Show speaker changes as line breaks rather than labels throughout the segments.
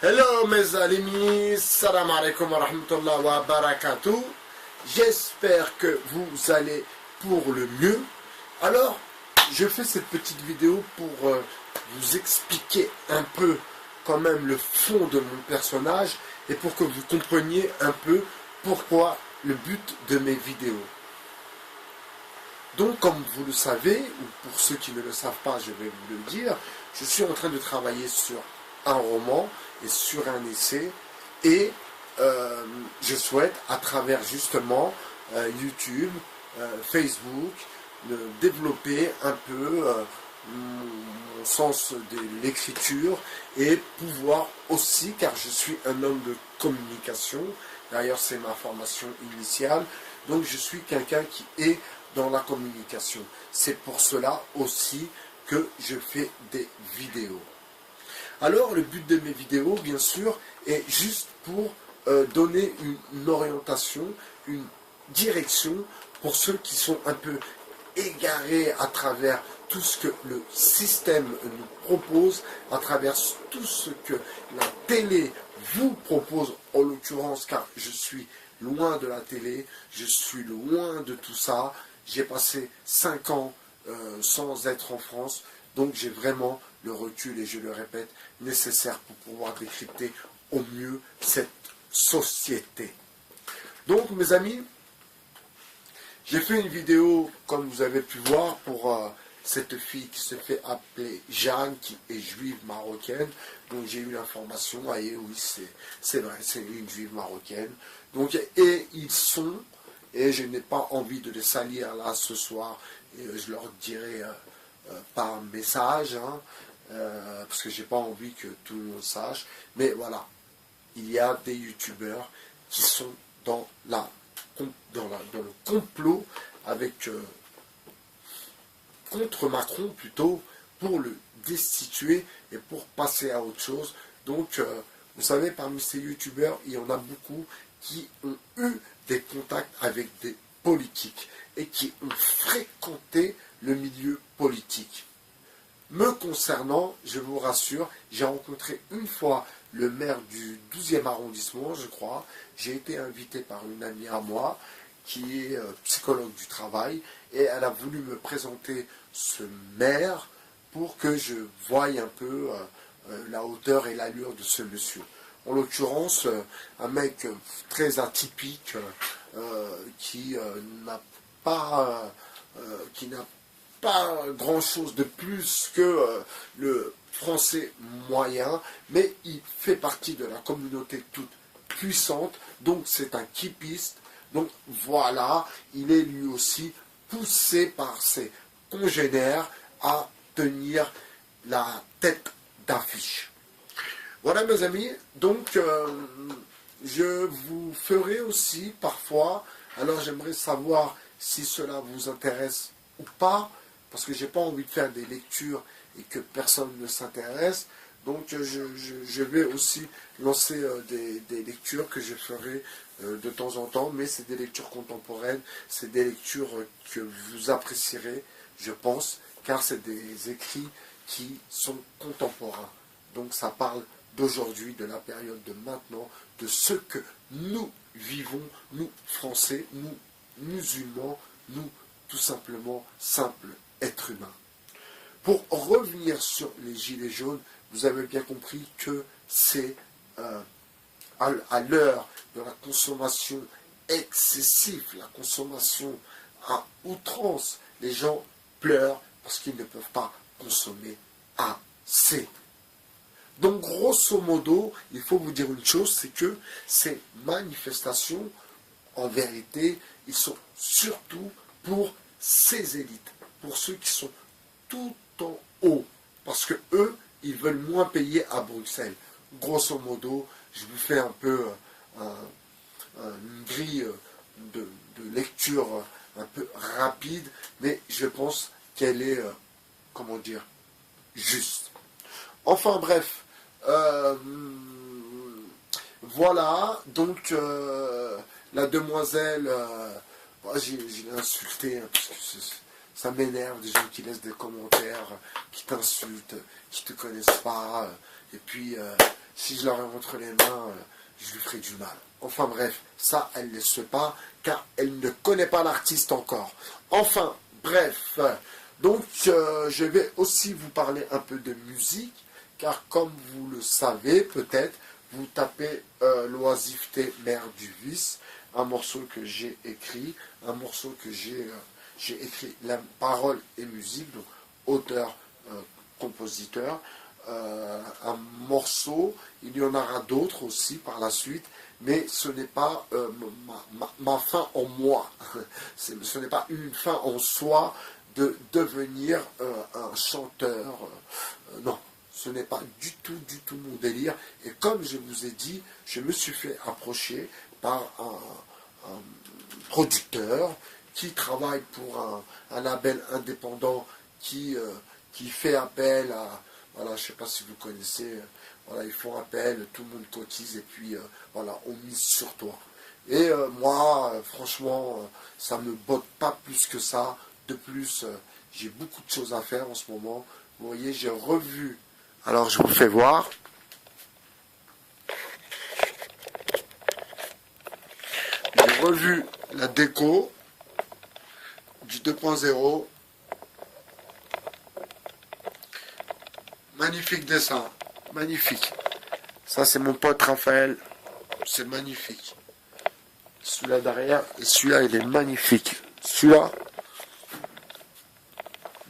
Hello mes amis, salam alaikum wa rahmatullah wa barakatuh. J'espère que vous allez pour le mieux. Alors, je fais cette petite vidéo pour vous expliquer un peu quand même le fond de mon personnage et pour que vous compreniez un peu pourquoi le but de mes vidéos. Donc, comme vous le savez, ou pour ceux qui ne le savent pas, je vais vous le dire, je suis en train de travailler sur un roman et sur un essai et je souhaite à travers justement YouTube, Facebook, développer un peu mon sens de l'écriture et pouvoir aussi, car je suis un homme de communication, d'ailleurs c'est ma formation initiale, donc je suis quelqu'un qui est dans la communication. C'est pour cela aussi que je fais des vidéos. Alors le but de mes vidéos, bien sûr, est juste pour donner une orientation, une direction pour ceux qui sont un peu égarés à travers tout ce que le système nous propose, à travers tout ce que la télé vous propose, en l'occurrence, car je suis loin de la télé, je suis loin de tout ça. J'ai passé 5 ans sans être en France, donc j'ai vraiment le recul, et je le répète, nécessaire pour pouvoir décrypter au mieux cette société. Donc mes amis, j'ai fait une vidéo, comme vous avez pu voir, pour cette fille qui se fait appeler Jeanne, qui est juive marocaine. Donc j'ai eu l'information, voyez, oui, c'est vrai, c'est une juive marocaine. Donc, et ils sont, et je n'ai pas envie de les salir là ce soir, et je leur dirai par message, hein, parce que j'ai pas envie que tout le monde sache, mais voilà, il y a des youtubeurs qui sont dans le complot avec contre Macron plutôt, pour le destituer et pour passer à autre chose. Donc vous savez, parmi ces youtubeurs, il y en a beaucoup qui ont eu des contacts avec des politiques et qui ont fréquenté le milieu politique. Me concernant, je vous rassure, j'ai rencontré une fois le maire du 12e arrondissement, je crois. J'ai été invité par une amie à moi, qui est psychologue du travail, et elle a voulu me présenter ce maire pour que je voie un peu la hauteur et l'allure de ce monsieur. En l'occurrence, un mec très atypique, qui n'a pas grand chose de plus que le français moyen, mais il fait partie de la communauté toute puissante, donc c'est un kippiste. Donc voilà, il est lui aussi poussé par ses congénères à tenir la tête d'affiche. Voilà mes amis, donc je vous ferai aussi parfois, alors j'aimerais savoir si cela vous intéresse ou pas, parce que j'ai pas envie de faire des lectures et que personne ne s'intéresse, donc je vais aussi lancer des lectures que je ferai de temps en temps, mais c'est des lectures contemporaines, c'est des lectures que vous apprécierez, je pense, car c'est des écrits qui sont contemporains. Donc ça parle d'aujourd'hui, de la période de maintenant, de ce que nous vivons, nous Français, nous musulmans, nous tout simplement simples êtres humains. Pour revenir sur les gilets jaunes, vous avez bien compris que c'est à l'heure de la consommation excessive, la consommation à outrance, les gens pleurent parce qu'ils ne peuvent pas consommer assez. Donc grosso modo, il faut vous dire une chose, c'est que ces manifestations, en vérité, ils sont surtout pour ces élites, pour ceux qui sont tout en haut, parce que eux, ils veulent moins payer à Bruxelles. Grosso modo, je vous fais un peu une grille de lecture un peu rapide, mais je pense qu'elle est, comment dire, juste. Enfin bref, voilà, donc la demoiselle, j'ai insulté, hein, parce que ça m'énerve, des gens qui laissent des commentaires, qui t'insultent, qui te connaissent pas, et puis si je l'aurais entre les mains, je lui ferais du mal. Enfin bref, ça, elle ne le sait pas, car elle ne connaît pas l'artiste encore. Enfin, bref, donc je vais aussi vous parler un peu de musique, car comme vous le savez peut-être, vous tapez l'oisiveté mère du vice, un morceau que j'ai écrit, un morceau que j'ai écrit la parole et musique, donc auteur, compositeur, un morceau, il y en aura d'autres aussi par la suite, mais ce n'est pas ma fin en moi, ce n'est pas une fin en soi de devenir un chanteur, non, ce n'est pas du tout mon délire, et comme je vous ai dit, je me suis fait approcher par un producteur qui travaille pour un label indépendant qui fait appel à, voilà, je ne sais pas si vous connaissez, voilà, ils font appel, tout le monde cotise et puis voilà, on mise sur toi. Et moi, franchement, ça ne me botte pas plus que ça. De plus, j'ai beaucoup de choses à faire en ce moment. Vous voyez, j'ai revu, alors je vous fais voir. J'ai revu la déco du 2.0. Magnifique dessin, magnifique. Ça c'est mon pote Raphaël, c'est magnifique. Celui-là derrière, et celui-là il est magnifique. Celui-là,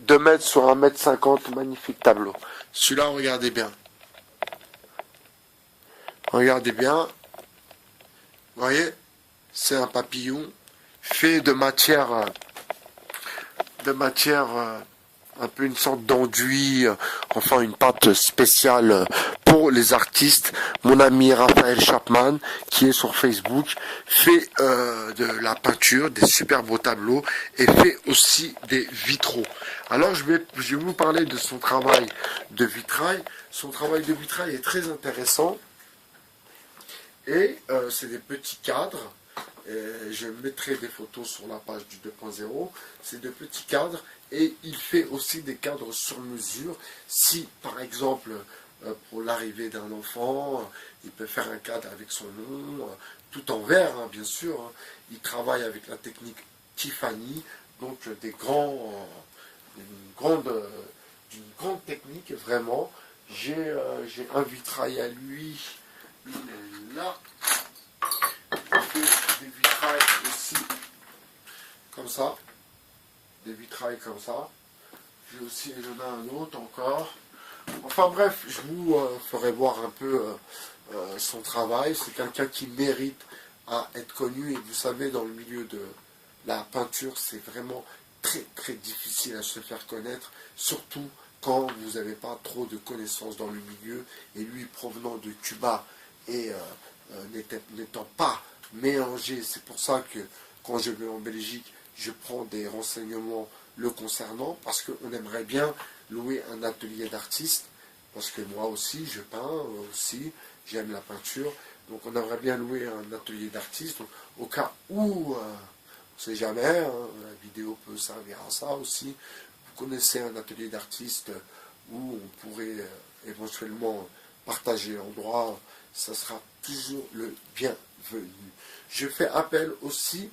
2 mètres sur 1,50 m, magnifique tableau. Celui-là, regardez bien. Regardez bien. Vous voyez, c'est un papillon fait de matière un peu une sorte d'enduit, enfin une pâte spéciale pour les artistes. Mon ami Raphaël Chapman, qui est sur Facebook, fait de la peinture, des super beaux tableaux et fait aussi des vitraux. Alors je vais vous parler de son travail de vitrail. Son travail de vitrail est très intéressant et c'est des petits cadres. Je mettrai des photos sur la page du 2.0. C'est de petits cadres et il fait aussi des cadres sur mesure. Si par exemple pour l'arrivée d'un enfant, il peut faire un cadre avec son nom, tout en verre hein, bien sûr. Hein. Il travaille avec la technique Tiffany, donc d'une grande technique vraiment. J'ai un vitrail à lui, il est là. Des vitrails aussi comme ça, des vitrails comme ça. J'ai aussi, il y en a un autre encore. Enfin bref, je vous ferai voir un peu son travail. C'est quelqu'un qui mérite à être connu et vous savez dans le milieu de la peinture c'est vraiment très difficile à se faire connaître, surtout quand vous n'avez pas trop de connaissances dans le milieu et lui provenant de Cuba et n'étant pas mélangé. C'est pour ça que quand je vais en Belgique, je prends des renseignements le concernant, parce qu'on aimerait bien louer un atelier d'artiste, parce que moi aussi, je peins aussi, j'aime la peinture, donc on aimerait bien louer un atelier d'artiste, au cas où, on ne sait jamais, hein, la vidéo peut servir à ça aussi. Vous connaissez un atelier d'artiste où on pourrait éventuellement partager l'endroit, ça sera toujours le bienvenu. Je fais appel aussi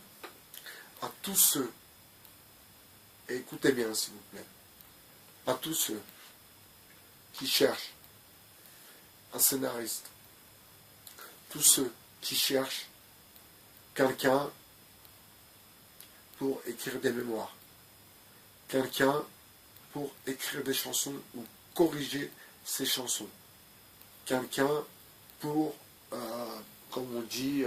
à tous ceux, et écoutez bien s'il vous plaît, à tous ceux qui cherchent un scénariste, tous ceux qui cherchent quelqu'un pour écrire des mémoires, quelqu'un pour écrire des chansons ou corriger ses chansons, quelqu'un pour, comme on dit,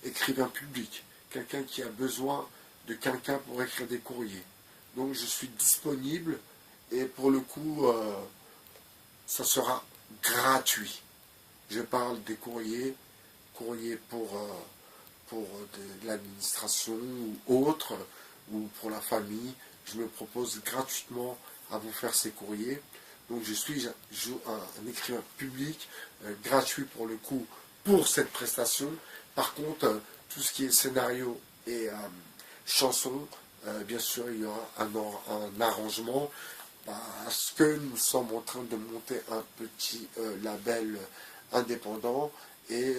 écrivain public, quelqu'un qui a besoin de quelqu'un pour écrire des courriers. Donc je suis disponible et pour le coup, ça sera gratuit. Je parle des courriers pour de l'administration ou autre, ou pour la famille. Je me propose gratuitement à vous faire ces courriers. Donc je suis un écrivain public, gratuit pour le coup, pour cette prestation. Par contre, tout ce qui est scénario et chanson, bien sûr, il y aura un arrangement, parce que nous sommes en train de monter un petit label indépendants et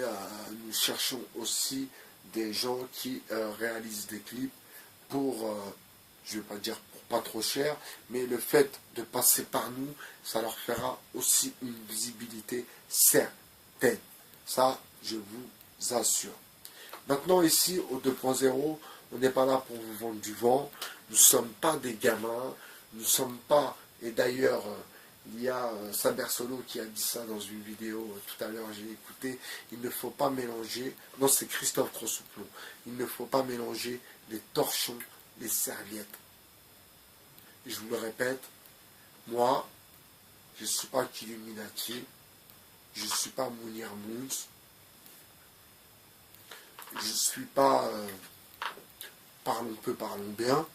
nous cherchons aussi des gens qui réalisent des clips pour, je ne vais pas dire pour pas trop cher, mais le fait de passer par nous, ça leur fera aussi une visibilité certaine. Ça, je vous assure. Maintenant, ici, au 2.0, on n'est pas là pour vous vendre du vent. Nous ne sommes pas des gamins. Nous ne sommes pas... Et d'ailleurs, il y a Saber Solo qui a dit ça dans une vidéo tout à l'heure, j'ai écouté. Il ne faut pas mélanger... Non, c'est Christophe Crossouplon. Il ne faut pas mélanger les torchons, les serviettes. Et je vous le répète, moi, je ne suis pas Killuminati. Je ne suis pas Mounir Mouns. Je ne suis pas... parlons peu, parlons bien.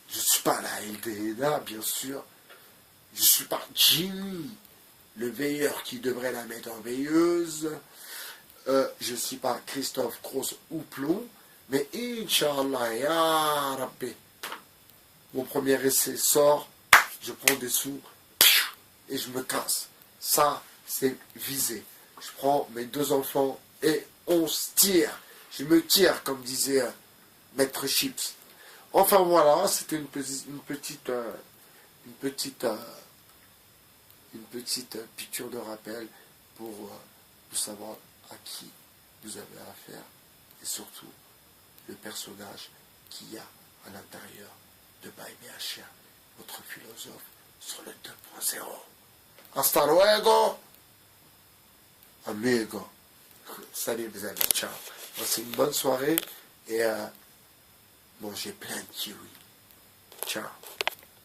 Je ne suis pas la LDNA, bien sûr. Je ne suis pas Jimmy, le veilleur qui devrait la mettre en veilleuse. Je ne suis pas Christophe Cross ou Plomb. Mais Inch'Allah, Ya Rabbi. Mon premier essai sort, je prends des sous et je me casse. Ça, c'est visé. Je prends mes 2 enfants et on se tire. Je me tire, comme disait Maître Chips. Enfin voilà, c'était une petite piqûre de rappel pour vous savoir à qui vous avez affaire et surtout le personnage qu'il y a à l'intérieur de Baye BHR, votre philosophe sur le 2.0. Hasta luego, amigo. Salut les amis, ciao. C'est une bonne soirée et mangez plein de kiwis. Ciao.